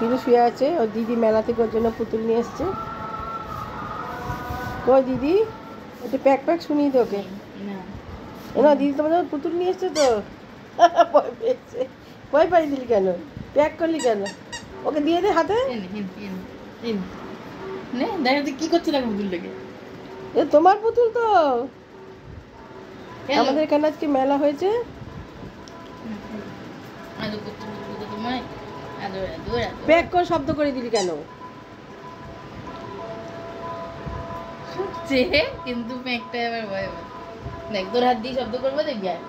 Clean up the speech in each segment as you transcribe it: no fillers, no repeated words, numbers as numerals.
পিলু শুয়ে আছে, ওর দিদি মেলা থেকে ওর জন্য পুতুল নিয়ে এসছে। কই দিদি, একটু প্যাক প্যাক শুনিয়ে দে ওকে। না দিদি তোমাদের পুতুল নিয়ে এসছে তো। ভয় পেয়েছে। ভয় পাই দিলি কেন, প্যাক করলি কেন? ওকে দিয়ে দে হাতে। কি করছে দেখো পুতুলটাকে। এ তোমার পুতুল তো। আমাদের এখানে আজকে মেলা হয়েছে। প্যাক করে শব্দ করে দিলি কেন? কিন্তু প্যাকটা এবার ভয় পায়। দেখ তোর হাত দিয়ে শব্দ করবো, দেখবি আর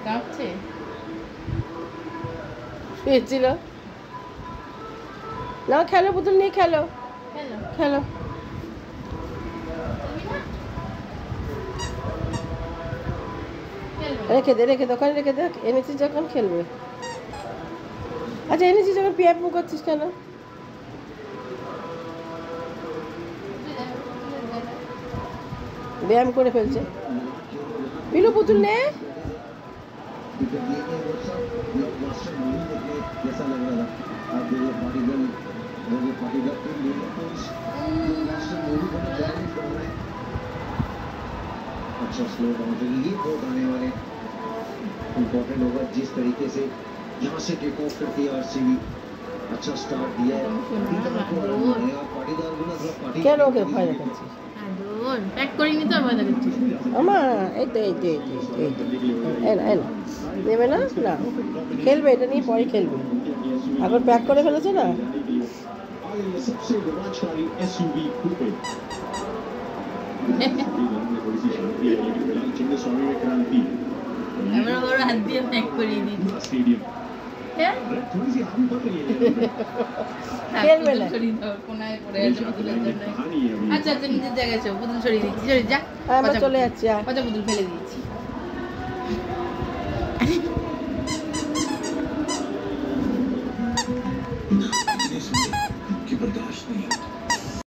কাঁপছে। শুয়েছিল না, খেলো পুতুল নিয়ে খেলো খেলো। রেখে দে ওখানে রেখে দে, এনেছিস যখন খেলবে। আচ্ছা এনেছিস যখন পিয়াপ করছিস কেন? ব্যায়াম করে ফেলছে। পিলু পুতুল নে। अच्छा स्लो बाउंड्री, ये बहुत आने वाले इम्पोर्टेंट ओवर जिस तरीके से यहाँ से टेक ऑफ करती है आरसीबी। अच्छा स्टार्ट दिया है पाटीदार को ना, কেন ওকে ভয় দেখাচ্ছিস? প্যাক করিনি তো ভয় দেখাচ্ছিস আমার এই তো নেবে না, না খেলবে, এটা নিয়ে পরে খেলবে। এখন প্যাক করে ফেলেছে না। सबसे रोमांचकारी एसयूवी कूपे আমরা বড় হাত দিয়ে প্যাক করিয়ে দিই। খেলবে না। আচ্ছা আচ্ছা নিজের জায়গায় পুতুল সরিয়ে দিচ্ছি, সরি যা। আমরা চলে যাচ্ছি। পুতুল ফেলে দিয়েছি।